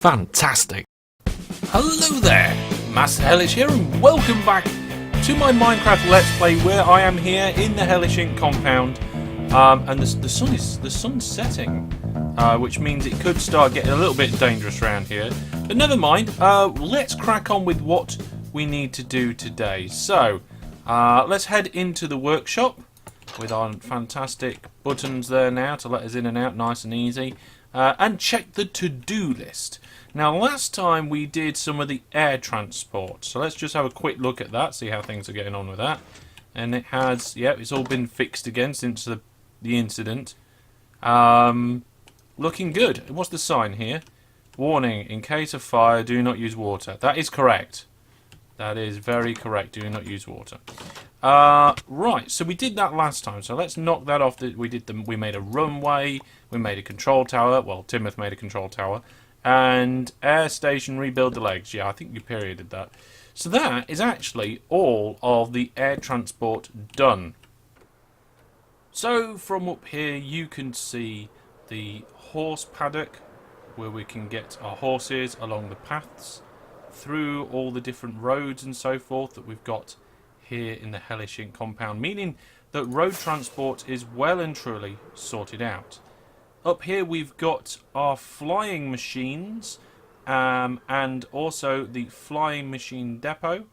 Fantastic. Hello there, Master Hellish here, and welcome back to my Minecraft Let's Play, where I am here in the Hellish compound, and the sun's setting, which means it could start getting a little bit dangerous around here. But never mind. Let's crack on with what we need to do today. So, let's head into the workshop with our fantastic buttons there now to let us in and out nice and easy, and check the to-do list. Now, last time we did some of the air transport, so let's just have a quick look at that, see how things are getting on with that. And it has, yeah, it's all been fixed again since the incident. Looking good. What's the sign here? Warning, in case of fire, do not use water. That is correct. That is very correct. Do not use water. Right, so we did that last time, so let's knock that off. We made a runway, we made a control tower, well, Timoth made a control tower, and air station, rebuild the legs. Yeah, I think you perioded that. So that is actually all of the air transport done. So from up here you can see the horse paddock, where we can get our horses along the paths through all the different roads and so forth that we've got here in the Hellish compound, meaning that road transport is well and truly sorted out. Up here we've got our flying machines, and also the flying machine depot,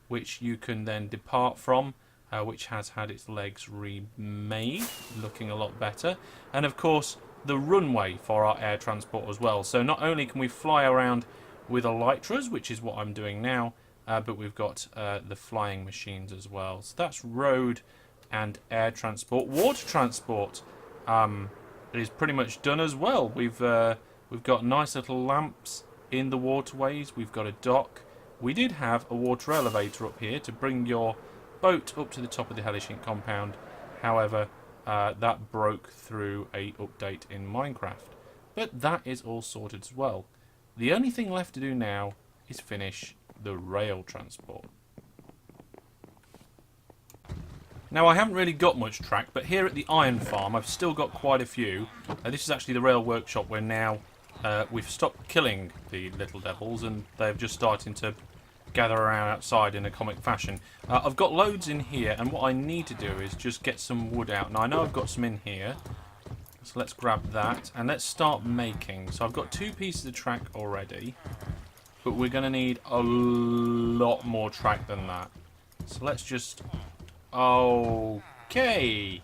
which you can then depart from, which has had its legs remade, looking a lot better. And of course the runway for our air transport as well. So not only can we fly around with elytras, which is what I'm doing now, but we've got the flying machines as well. So that's road and air transport. Water transport is pretty much done as well. We've got nice little lamps in the waterways. We've got a dock. We did have a water elevator up here to bring your boat up to the top of the Hellish compound. However, that broke through a update in Minecraft. But that is all sorted as well. The only thing left to do now is finish the rail transport. Now, I haven't really got much track, but here at the iron farm I've still got quite a few. This is actually the rail workshop where now we've stopped killing the little devils and they're just starting to gather around outside in a comic fashion. I've got loads in here, and what I need to do is just get some wood out. Now, I know I've got some in here, so let's grab that and let's start making. So I've got 2 pieces of track already, but we're going to need a lot more track than that. So let's just... Okay!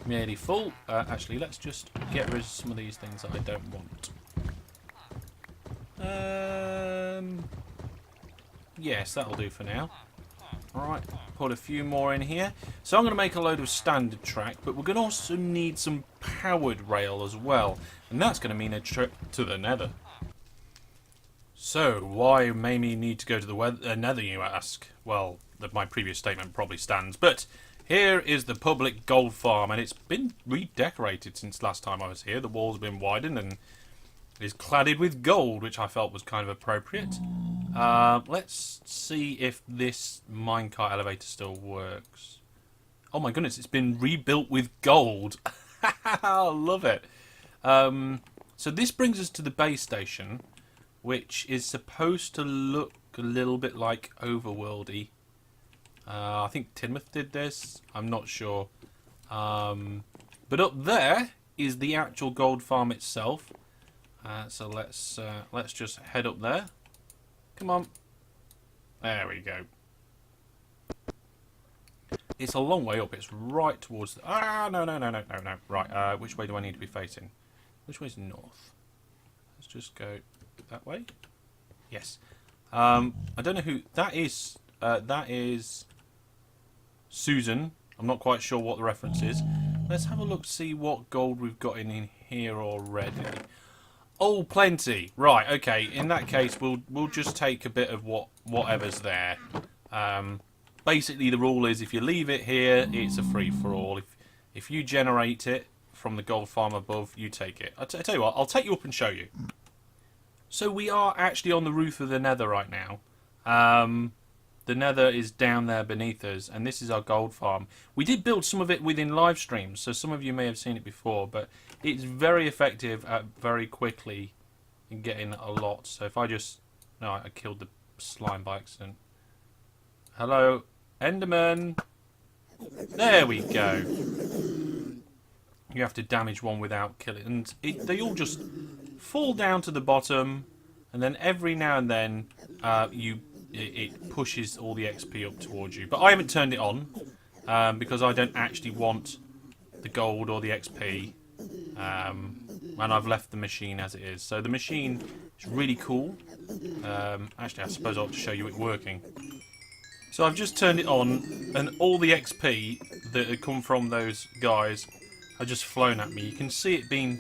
Nearly full. Actually, let's just get rid of some of these things that I don't want. Yes, that'll do for now. Alright, put a few more in here. So I'm going to make a load of standard track, but we're going to also need some powered rail as well. And that's going to mean a trip to the Nether. So, why may we need to go to the Nether, you ask? Well, my previous statement probably stands, but here is the public gold farm, and it's been redecorated since last time I was here. The walls have been widened and is cladded with gold, which I felt was kind of appropriate. Let's see if this minecart elevator still works. Oh my goodness, it's been rebuilt with gold. I love it. So this brings us to the base station, which is supposed to look a little bit like overworldy. I think Timoth did this. I'm not sure. But up there is the actual gold farm itself. So let's just head up there. Come on. There we go. It's a long way up. It's right towards the... No. Right, which way do I need to be facing? Which way's north? Let's just go that way. Yes. I don't know who... That is Susan. I'm not quite sure what the reference is. Let's have a look, see what gold we've got in here already. Oh, plenty. Right, okay. In that case, we'll just take a bit of whatever's there. Basically, the rule is if you leave it here, it's a free-for-all. If you generate it from the gold farm above, you take it. I tell you what, I'll take you up and show you. So we are actually on the roof of the Nether right now. The Nether is down there beneath us, and this is our gold farm. We did build some of it within live streams, so some of you may have seen it before, but it's very effective at very quickly getting a lot. So if I just... No, I killed the slime by accident. Hello, Enderman. There we go. You have to damage one without killing. And they all just fall down to the bottom. And then every now and then it pushes all the XP up towards you. But I haven't turned it on. Because I don't actually want the gold or the XP. And I've left the machine as it is. So the machine is really cool. Actually, I suppose I ought to show you it working. So I've just turned it on, and all the XP that had come from those guys are just flown at me. You can see it being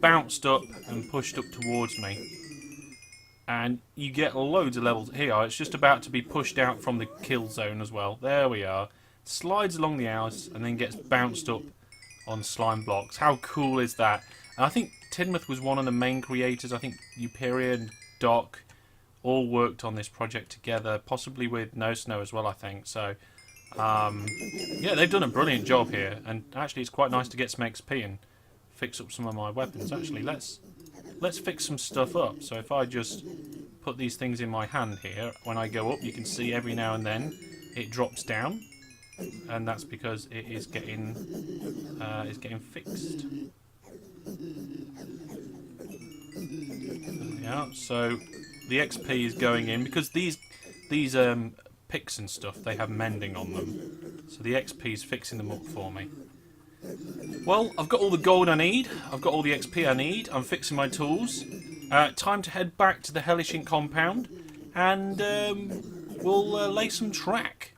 bounced up and pushed up towards me. And you get loads of levels. Here, it's just about to be pushed out from the kill zone as well. There we are. Slides along the house and then gets bounced up on slime blocks. How cool is that? And I think Tidmouth was one of the main creators. I think Euperia and Doc all worked on this project together, possibly with No Snow as well, I think. So, yeah, they've done a brilliant job here. And actually, it's quite nice to get some XP and fix up some of my weapons. Actually, let's fix some stuff up. So if I just put these things in my hand here, when I go up, you can see every now and then it drops down. And that's because it is getting fixed. Yeah, so the XP is going in because these picks and stuff, they have mending on them. So the XP is fixing them up for me. Well, I've got all the gold I need. I've got all the XP I need. I'm fixing my tools. Time to head back to the Hellish compound, and we'll lay some track.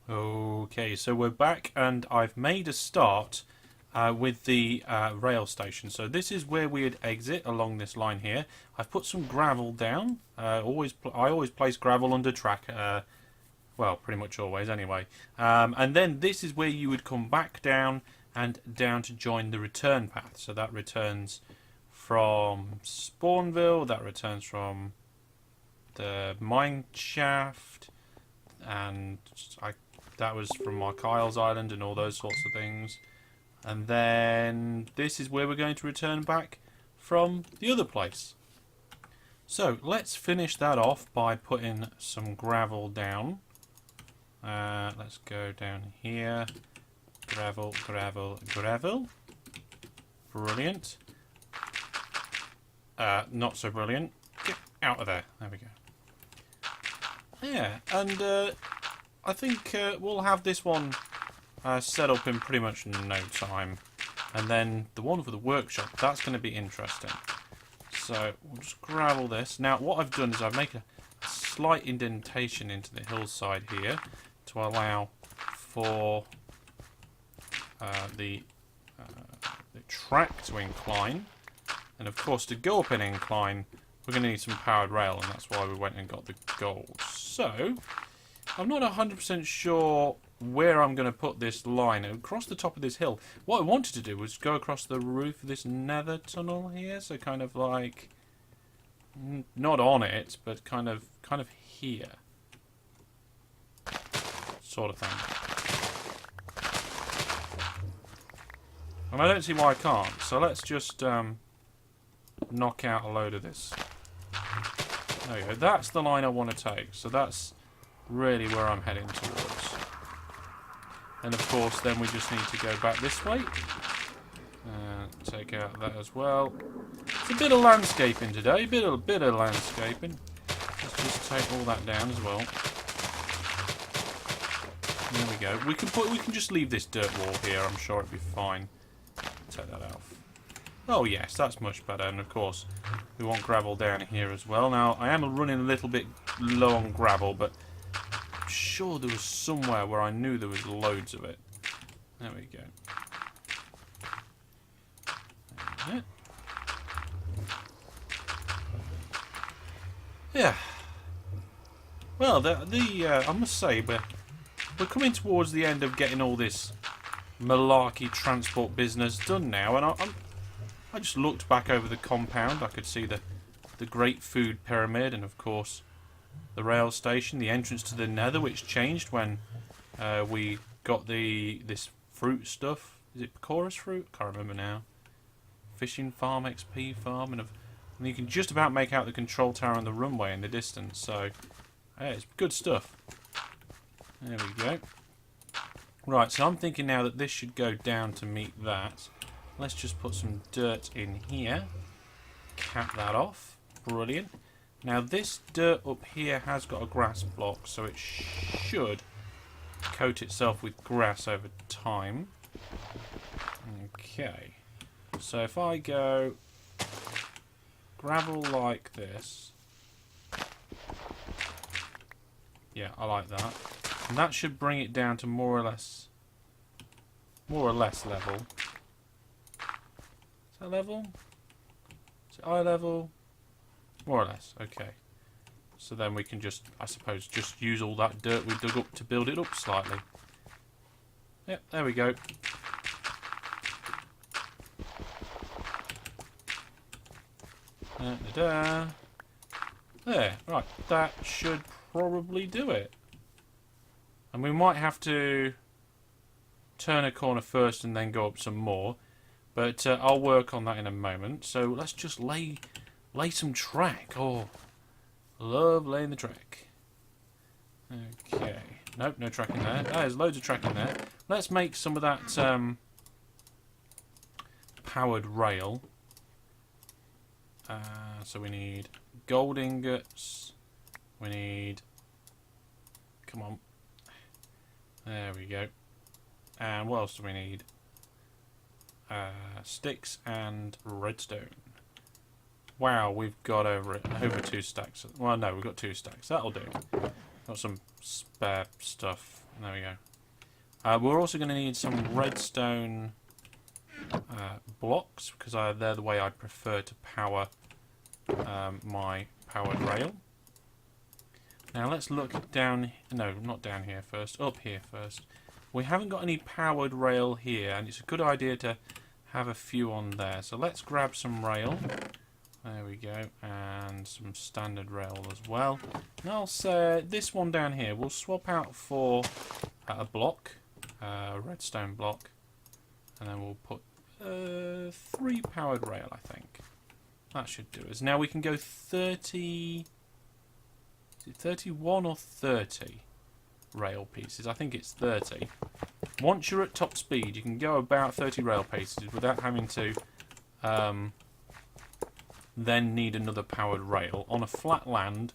Okay, so we're back, and I've made a start with the rail station. So this is where we'd exit along this line here. I've put some gravel down. I always place gravel under track. Well, pretty much always anyway. And then this is where you would come back down and down to join the return path. So that returns from Spawnville, that returns from the mine shaft, and that was from Mark Isles Island and all those sorts of things. And then this is where we're going to return back from the other place. So let's finish that off by putting some gravel down. Let's go down here. Gravel, gravel, gravel. Brilliant. Not so brilliant. Get out of there. There we go. Yeah, and I think we'll have this one set up in pretty much no time. And then the one for the workshop, that's going to be interesting. So we'll just gravel this. Now what I've done is I've made a slight indentation into the hillside here to allow for the track to incline. And of course, to go up an incline, we're going to need some powered rail, and that's why we went and got the gold. So I'm not 100% sure where I'm going to put this line across the top of this hill. What I wanted to do was go across the roof of this nether tunnel here, so kind of like not on it, but kind of here, sort of thing. And I don't see why I can't. So let's just knock out a load of this. There we go. That's the line I want to take. So that's really where I'm heading towards. And of course, then we just need to go back this way. Take out that as well. It's a bit of landscaping today. Bit of landscaping. Let's just take all that down as well. There we go. We can just leave this dirt wall here. I'm sure it'll be fine. Take that off. Oh yes, that's much better. And of course, we want gravel down here as well. Now, I am running a little bit low on gravel, but I'm sure there was somewhere where I knew there was loads of it. There we go. There. Yeah. Well, I must say, we're coming towards the end of getting all this malarkey transport business done now, and I just looked back over the compound. I could see the Great Food Pyramid, and of course the rail station, the entrance to the Nether, which changed when we got this fruit stuff. Is it Picorus fruit? Can't remember now. fishing farm, XP farm, and you can just about make out the control tower and the runway in the distance. So, yeah, it's good stuff. There we go. Right, so I'm thinking now that this should go down to meet that. Let's just put some dirt in here. Cap that off. Brilliant. Now this dirt up here has got a grass block, so it should coat itself with grass over time. Okay. So if I go gravel like this. Yeah, I like that. And that should bring it down to more or less level. Is that level? Is it eye level? More or less, okay. So then we can just, I suppose, just use all that dirt we dug up to build it up slightly. Yep, there we go. Da-da-da. There, right, that should probably do it. And we might have to turn a corner first and then go up some more. But I'll work on that in a moment. So let's just lay some track. Oh, love laying the track. Okay. Nope, no track in there. There's loads of track in there. Let's make some of that powered rail. So we need gold ingots. We need... Come on. There we go. And what else do we need? Sticks and redstone. Wow, we've got over 2 stacks. Well, no, we've got 2 stacks. That'll do. Got some spare stuff. There we go. We're also going to need some redstone blocks, because they're the way I prefer to power my powered rail. Now let's look down... No, not down here first. Up here first. We haven't got any powered rail here, and it's a good idea to have a few on there. So let's grab some rail. There we go. And some standard rail as well. And I'll say this one down here we'll swap out for a block. A redstone block. And then we'll put 3 powered rail, I think. That should do us. Now we can go 30... Is it 31 or 30 rail pieces? I think it's 30. Once you're at top speed, you can go about 30 rail pieces without having to then need another powered rail on a flat land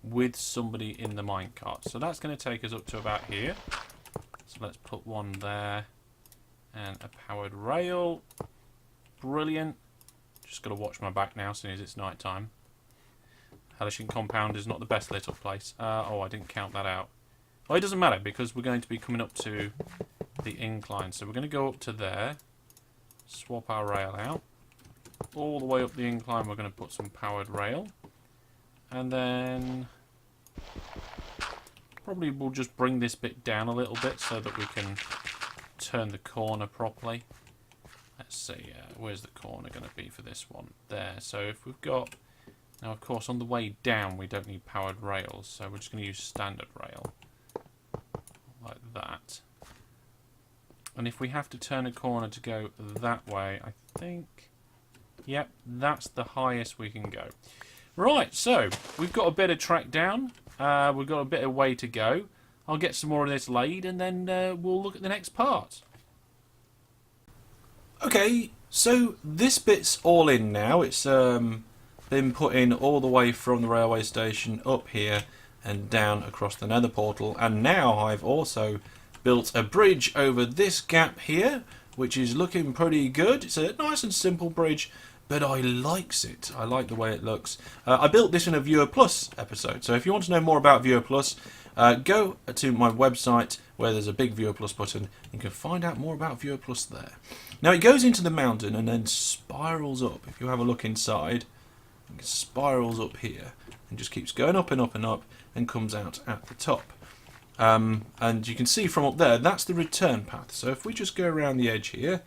with somebody in the minecart. So that's going to take us up to about here. So let's put one there and a powered rail. Brilliant. Just got to watch my back now as soon as it's night time. Hellish compound is not the best lit up place. Oh, I didn't count that out. Well, it doesn't matter because we're going to be coming up to the incline. So we're going to go up to there. Swap our rail out. All the way up the incline we're going to put some powered rail. And then... probably we'll just bring this bit down a little bit so that we can turn the corner properly. Let's see, where's the corner going to be for this one? There. So if we've got... Now, of course, on the way down, we don't need powered rails, so we're just going to use standard rail. Like that. And if we have to turn a corner to go that way, I think... Yep, that's the highest we can go. Right, so, we've got a bit of track down. We've got a bit of way to go. I'll get some more of this laid, and then we'll look at the next part. Okay, so this bit's all in now. It's... been put in all the way from the railway station up here and down across the Nether portal, and now I've also built a bridge over this gap here, which is looking pretty good. It's a nice and simple bridge, but I likes it. I like the way it looks. I built this in a Viewer Plus episode, so if you want to know more about Viewer Plus, go to my website where there's a big Viewer Plus button. You can find out more about Viewer Plus there. Now it goes into the mountain and then spirals up. If you have a look inside, it spirals up here and just keeps going up and up and up and comes out at the top. And you can see from up there, that's the return path. So if we just go around the edge here,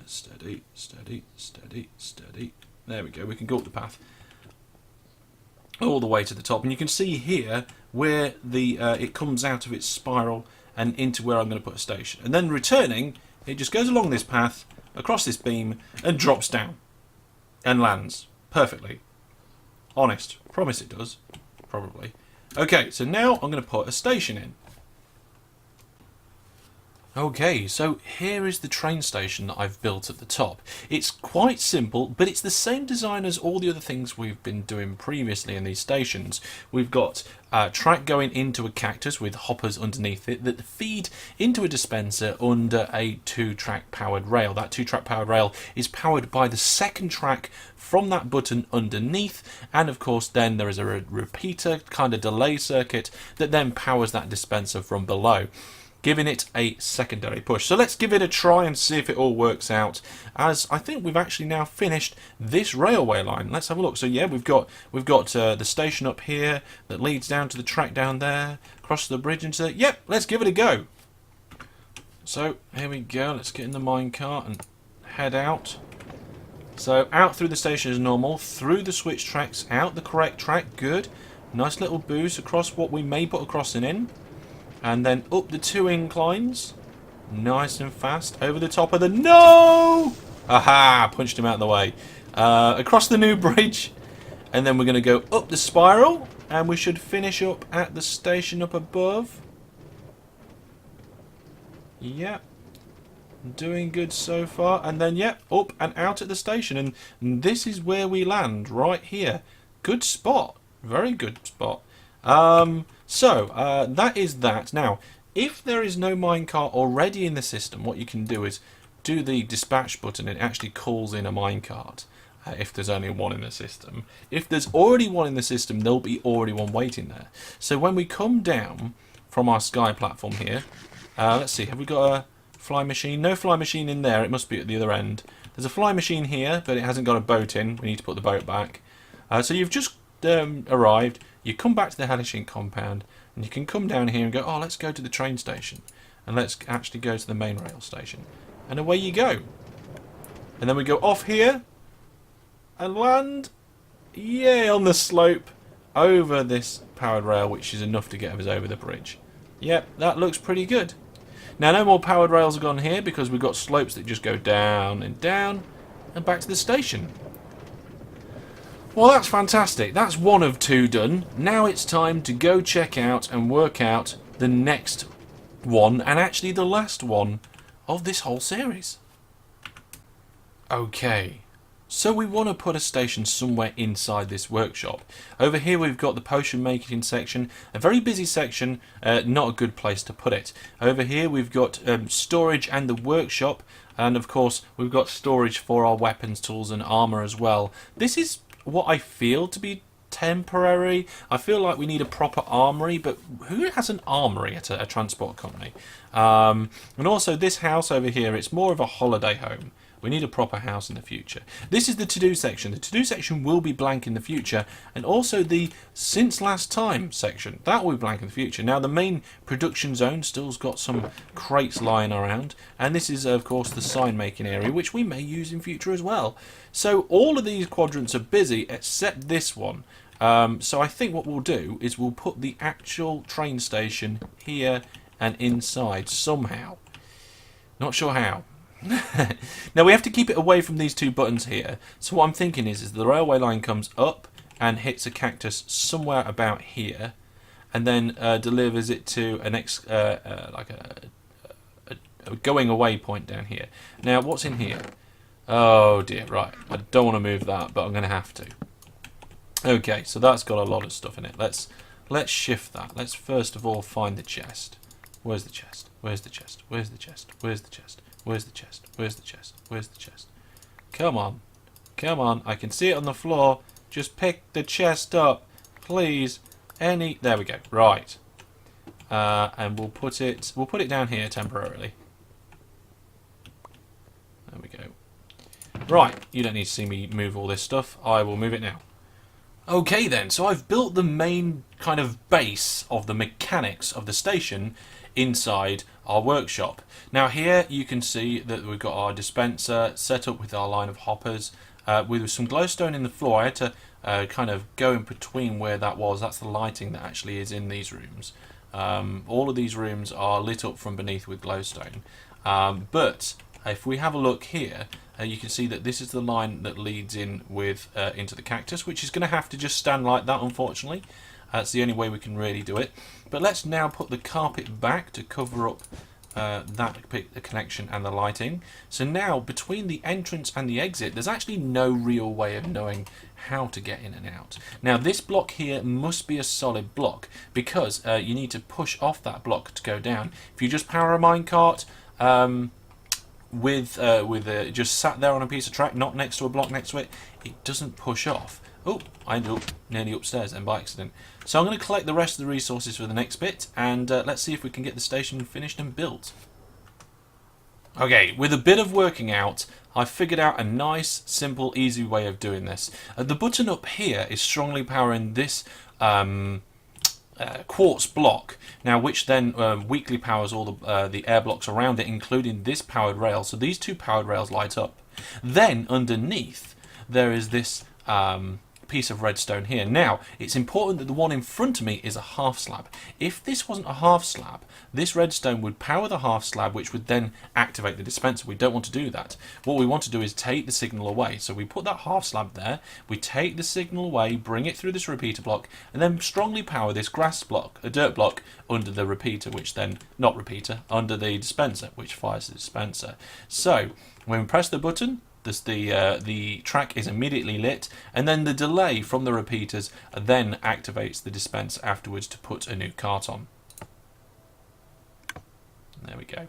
steady, steady, steady, steady. There we go. We can go up the path all the way to the top. And you can see here where the it comes out of its spiral and into where I'm going to put a station. And then returning, it just goes along this path across this beam and drops down and lands perfectly. Honest. Promise it does. Probably. Okay, so now I'm going to put a station in. Okay, so here is the train station that I've built at the top. It's quite simple, but it's the same design as all the other things we've been doing previously in these stations. We've got a track going into a cactus with hoppers underneath it that feed into a dispenser under a 2-track powered rail. That 2-track powered rail is powered by the second track from that button underneath, and of course then there is a repeater kind of delay circuit that then powers that dispenser from below, giving it a secondary push. So let's give it a try and see if it all works out, as I think we've actually now finished this railway line. Let's have a look. So yeah, we've got the station up here that leads down to the track down there, across the bridge into there. Yep, let's give it a go. So here we go. Let's get in the minecart and head out. So out through the station as normal, through the switch tracks, out the correct track. Good. Nice little boost across what we may put a crossing in. And then up the 2 inclines, nice and fast, over the top of the... No! Aha! Punched him out of the way. Across the new bridge, and then we're going to go up the spiral, and we should finish up at the station up above. Yep. Doing good so far. And then, yep, up and out at the station. And this is where we land, right here. Good spot. Very good spot. So that is that. Now, if there is no minecart already in the system, what you can do is do the dispatch button and it actually calls in a minecart if there's only one in the system. If there's already one in the system, there'll be already one waiting there. So when we come down from our sky platform here, let's see, have we got a fly machine? No fly machine in there, it must be at the other end. There's a fly machine here, but it hasn't got a boat in. We need to put the boat back. So you've just arrived. You come back to the Hellish compound, and you can come down here and go, oh, let's go to the train station, and let's actually go to the main rail station, and away you go. And then we go off here and land, yay, on the slope over this powered rail, which is enough to get us over the bridge. Yep, that looks pretty good. Now, no more powered rails are gone here because we've got slopes that just go down and back to the station. Well, that's fantastic. That's 1 of 2 done. Now it's time to go check out and work out the next one, and actually the last one of this whole series. Okay, so we want to put a station somewhere inside this workshop. Over here we've got the potion making section, a very busy section, not a good place to put it. Over here we've got storage and the workshop, and of course we've got storage for our weapons, tools and armour as well. This is what I feel to be temporary. I feel like we need a proper armory, but who has an armory at a transport company? And also this house over here, it's more of a holiday home. We need a proper house in the future. This is the to-do section. The to-do section will be blank in the future, and also the since last time section, that will be blank in the future. Now the main production zone still's got some crates lying around, and this is of course the sign making area, which we may use in future as well. So all of these quadrants are busy except this one. So I think what we'll do is we'll put the actual train station here and inside somehow. Not sure how. Now we have to keep it away from these 2 buttons here. So what I'm thinking is the railway line comes up and hits a cactus somewhere about here, and then delivers it to an like a going away point down here. Now what's in here? Oh dear, right. I don't want to move that, but I'm going to have to. Okay, so that's got a lot of stuff in it. Let's shift that. Let's first of all find the chest. Where's the chest? Where's the chest? Where's the chest? Where's the chest? Where's the chest? Where's the chest? Where's the chest? Come on. Come on. I can see it on the floor. Just pick the chest up. Please. There we go. Right. And we'll put it down here temporarily. There we go. Right. You don't need to see me move all this stuff. I will move it now. Okay then, so I've built the main kind of base of the mechanics of the station inside our workshop. Now here you can see that we've got our dispenser set up with our line of hoppers with some glowstone in the floor. I had to kind of go in between where that was. That's the lighting that actually is in these rooms. All of these rooms are lit up from beneath with glowstone, but if we have a look here, you can see that this is the line that leads in with into the cactus, which is going to have to just stand like that, unfortunately. That's the only way we can really do it. But let's now put the carpet back to cover up the connection and the lighting. So now between the entrance and the exit, there's actually no real way of knowing how to get in and out. Now this block here must be a solid block, because you need to push off that block to go down. If you just power a minecart with just sat there on a piece of track, not next to a block next to it, it doesn't push off. Oh, I ended up nearly upstairs then by accident. So I'm going to collect the rest of the resources for the next bit, and let's see if we can get the station finished and built. Okay, with a bit of working out, I figured out a nice, simple, easy way of doing this. The button up here is strongly powering this quartz block, now which then weakly powers all the air blocks around it, including this powered rail. So these two powered rails light up. Then underneath there is this piece of redstone here. Now it's important that the one in front of me is a half slab. If this wasn't a half slab, this redstone would power the half slab, which would then activate the dispenser. We don't want to do that. What we want to do is take the signal away. So we put that half slab there, we take the signal away, bring it through this repeater block, and then strongly power this grass block, a dirt block, under the repeater, which then, not repeater, under the dispenser, which fires the dispenser. So when we press the button, the track is immediately lit, and then the delay from the repeaters then activates the dispenser afterwards to put a new cart on. There we go.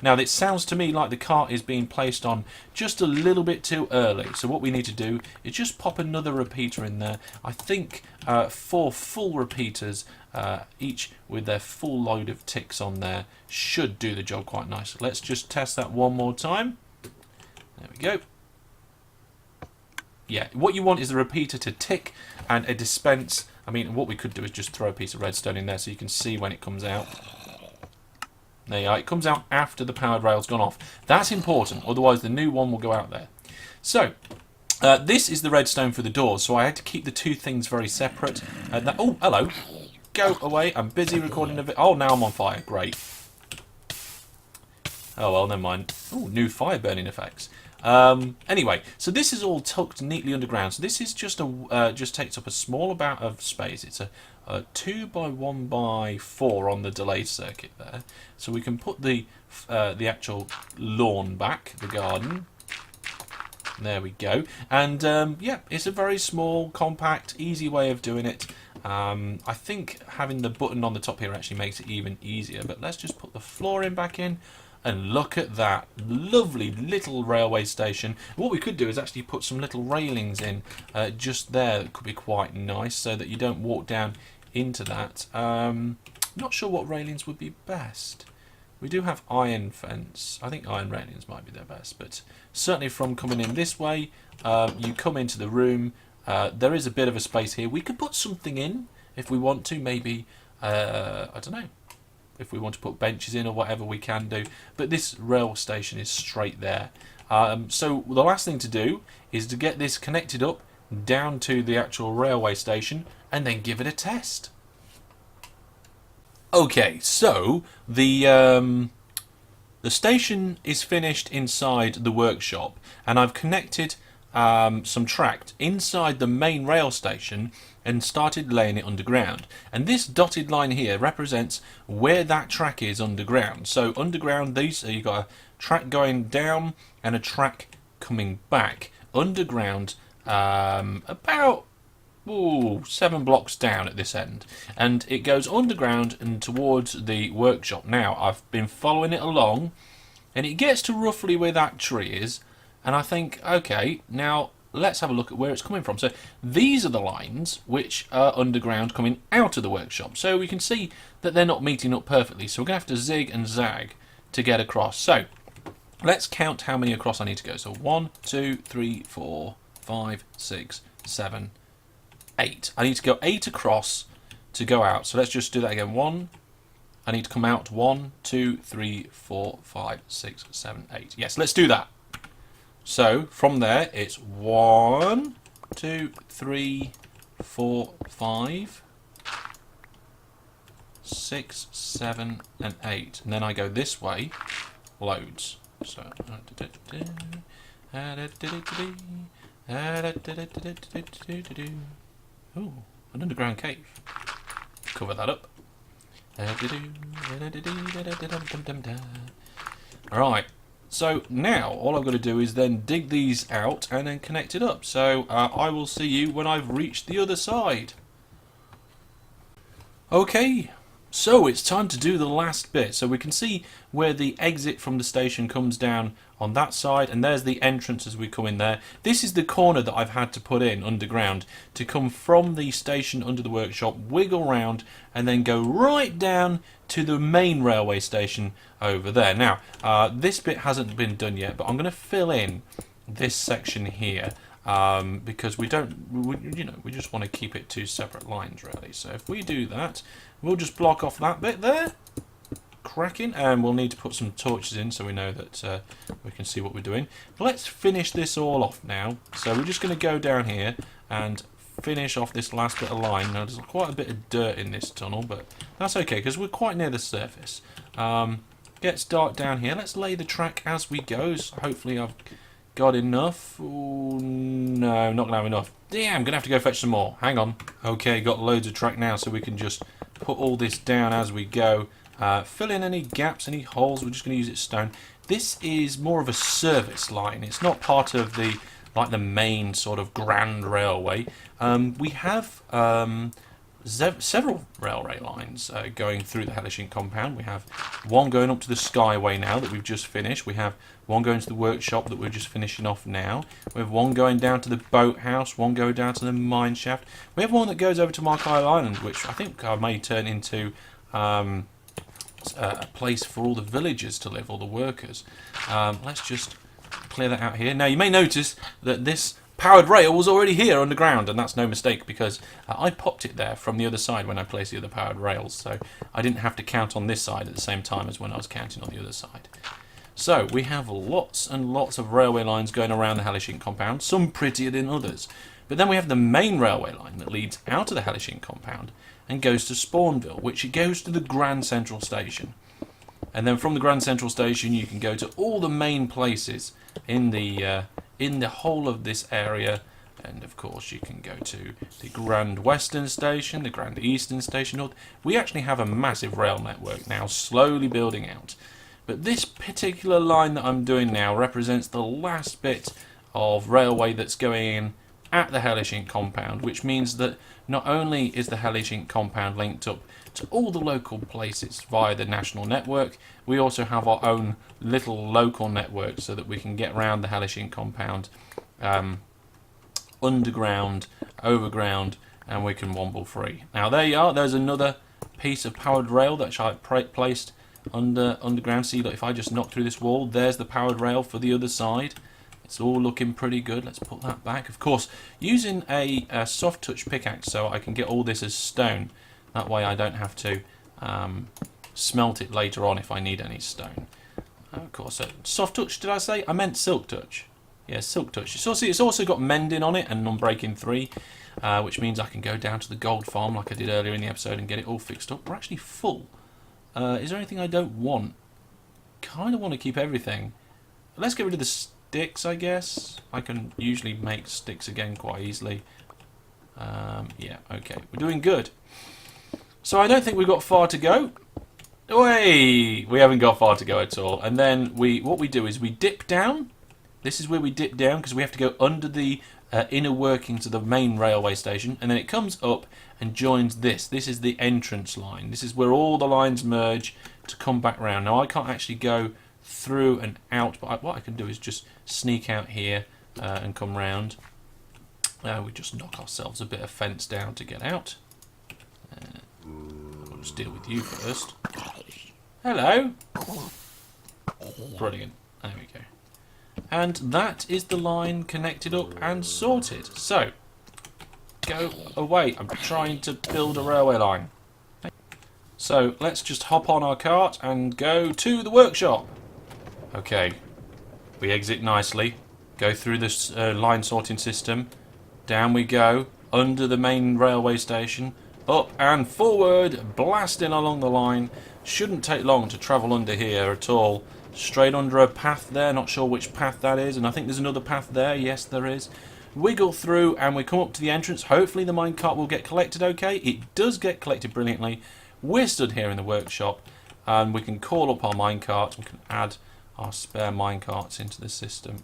Now it sounds to me like the cart is being placed on just a little bit too early, so what we need to do is just pop another repeater in there. I think 4 full repeaters, each with their full load of ticks on there, should do the job quite nicely. Let's just test that one more time. There we go. Yeah, what you want is the repeater to tick and a dispense. I mean, what we could do is just throw a piece of redstone in there so you can see when it comes out. There you are. It comes out after the powered rail's gone off. That's important, otherwise the new one will go out there. So, this is the redstone for the doors, so I had to keep the two things very separate. Oh, hello. Go away. I'm busy recording a video. Oh, now I'm on fire. Great. Oh, well, never mind. Oh, new fire burning effects. Anyway, so this is all tucked neatly underground. So this is just just takes up a small amount of space. It's a 2x1x4 on the delay circuit there. So we can put the actual lawn back, the garden. There we go. And yeah, it's a very small, compact, easy way of doing it. I think having the button on the top here actually makes it even easier. But let's just put the flooring back in. And look at that lovely little railway station. What we could do is actually put some little railings in just there. That could be quite nice, so that you don't walk down into that. Not sure what railings would be best. We do have iron fence. I think iron railings might be their best, but certainly from coming in this way, you come into the room. There is a bit of a space here. We could put something in if we want to. Maybe I don't know. If we want to put benches in or whatever, we can do. But this rail station is straight there. So the last thing to do is to get this connected up down to the actual railway station and then give it a test. Okay, so the station is finished inside the workshop, and I've connected some track inside the main rail station and started laying it underground. And this dotted line here represents where that track is underground. So underground, you've got a track going down and a track coming back. Underground, about 7 blocks down at this end. And it goes underground and towards the workshop. Now, I've been following it along, and it gets to roughly where that tree is. And I think, okay, now let's have a look at where it's coming from. So these are the lines which are underground coming out of the workshop. So we can see that they're not meeting up perfectly. So we're going to have to zig and zag to get across. So let's count how many across I need to go. So 1, 2, 3, 4, 5, 6, 7, 8. I need to go 8 across to go out. So let's just do that again. 1. I need to come out 1, 2, 3, 4, 5, 6, 7, 8. Yes, let's do that. So from there, it's 1, 2, 3, 4, 5, 6, 7, and 8. And then I go this way, loads. So, ooh, an underground cave. Cover that up. Right. So now all I've got to do is then dig these out and then connect it up. So I will see you when I've reached the other side. Okay, so it's time to do the last bit. So we can see where the exit from the station comes down on that side, and there's the entrance as we come in there. This is the corner that I've had to put in underground to come from the station under the workshop, wiggle round, and then go right down to the main railway station over there. Now, this bit hasn't been done yet, but I'm going to fill in this section here. Because we just want to keep it two separate lines really. So if we do that, we'll just block off that bit there. Cracking, and we'll need to put some torches in so we know that we can see what we're doing. Let's finish this all off now. So we're just going to go down here and finish off this last bit of line. Now there's quite a bit of dirt in this tunnel, but that's okay because we're quite near the surface. Gets dark down here. Let's lay the track as we go. So hopefully I've got enough. Ooh, no, not going to have enough. Damn, I'm going to have to go fetch some more. Hang on. Okay, got loads of track now, so we can just put all this down as we go. Fill in any gaps, any holes. We're just going to use it stone. This is more of a service line. It's not part of the the main sort of grand railway. We have several railway lines going through the Hellish compound. We have one going up to the Skyway now that we've just finished. We have one going to the workshop that we're just finishing off now. We have one going down to the boathouse, one going down to the mine shaft. We have one that goes over to MacLeod Island, which I think may turn into a place for all the villagers to live, all the workers. Let's just clear that out here. Now you may notice that this powered rail was already here underground, and that's no mistake because I popped it there from the other side when I placed the other powered rails, so I didn't have to count on this side at the same time as when I was counting on the other side. So we have lots and lots of railway lines going around the Hellish compound, some prettier than others. But then we have the main railway line that leads out of the Hellish compound and goes to Spawnville, which it goes to the Grand Central Station. And then from the Grand Central Station you can go to all the main places in the whole of this area, and of course you can go to the Grand Western Station, the Grand Eastern Station North. We actually have a massive rail network now, slowly building out. But this particular line that I'm doing now represents the last bit of railway that's going in at the Hellish compound, which means that not only is the Hellish compound linked up to all the local places via the national network, we also have our own little local network so that we can get around the Hellish compound underground, overground, and we can womble free. Now there you are, there's another piece of powered rail that I placed underground. See, look, if I just knock through this wall, there's the powered rail for the other side. It's all looking pretty good. Let's put that back. Of course, using a soft touch pickaxe so I can get all this as stone. That way I don't have to smelt it later on if I need any stone. Of course, soft touch, did I say? I meant silk touch. Yeah, silk touch. It's also got mending on it and unbreaking 3, which means I can go down to the gold farm like I did earlier in the episode and get it all fixed up. We're actually full. Is there anything I don't want? Kind of want to keep everything. Let's get rid of the sticks, I guess. I can usually make sticks again quite easily. Yeah, okay. We're doing good. So I don't think we've got far to go. Way! We haven't got far to go at all. And then what we do is we dip down. This is where we dip down because we have to go under the inner workings of the main railway station, and then it comes up and joins this. This is the entrance line. This is where all the lines merge to come back round. Now I can't actually go through and out, but what I can do is just sneak out here and come round. We just knock ourselves a bit of fence down to get out. I'll just deal with you first. Hello. Brilliant. There we go. And that is the line connected up and sorted. So, go away. I'm trying to build a railway line. So, let's just hop on our cart and go to the workshop. Okay. We exit nicely. Go through this line sorting system. Down we go. Under the main railway station. Up and forward. Blasting along the line. Shouldn't take long to travel under here at all. straight under a path there. Not sure which path that is, and I think there's another path there. Yes, there is. Wiggle through, and we come up to the entrance. Hopefully the minecart will get collected okay. It does get collected brilliantly. We're stood here in the workshop, and we can call up our minecart. We can add our spare minecarts into the system.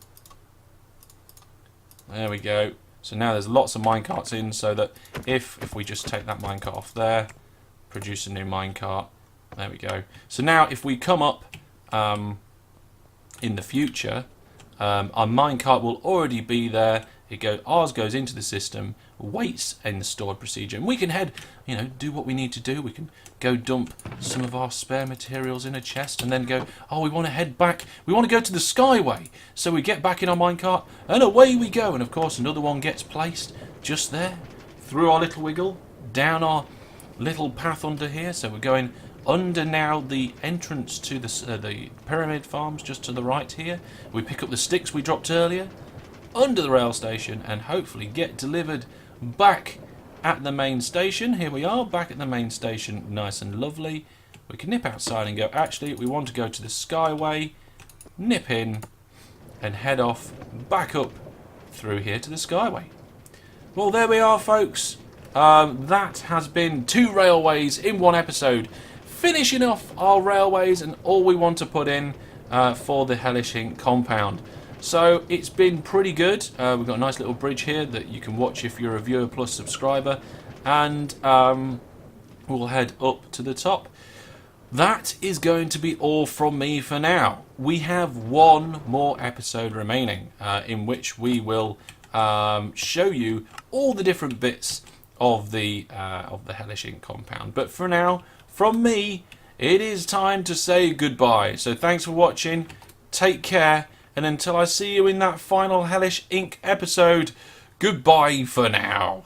There we go. So now there's lots of minecarts in, so that if we just take that minecart off there, produce a new minecart. There we go. So now if we come up in the future, our minecart will already be there. Ours goes into the system, waits in the stored procedure, and we can head, do what we need to do. We can go dump some of our spare materials in a chest, and then go, oh, we want to head back. We want to go to the Skyway. So we get back in our minecart, and away we go. And of course, another one gets placed just there, through our little wiggle, down our little path under here. So we're going under now the entrance to the pyramid farms, just to the right here. We pick up the sticks we dropped earlier, under the rail station, and hopefully get delivered back at the main station. Here we are, back at the main station, nice and lovely. We can nip outside and go, actually, we want to go to the Skyway, nip in, and head off back up through here to the Skyway. Well, there we are, folks. That has been 2 railways in 1 episode, finishing off our railways and all we want to put in for the Hellish Inc. compound. So it's been pretty good. We've got a nice little bridge here that you can watch if you're a viewer plus subscriber, and we'll head up to the top. That is going to be all from me for now. We have 1 more episode remaining in which we will show you all the different bits of the Hellish Inc. compound. But for now, from me, it is time to say goodbye. So thanks for watching. Take care. And until I see you in that final Hellish Inc. episode, goodbye for now.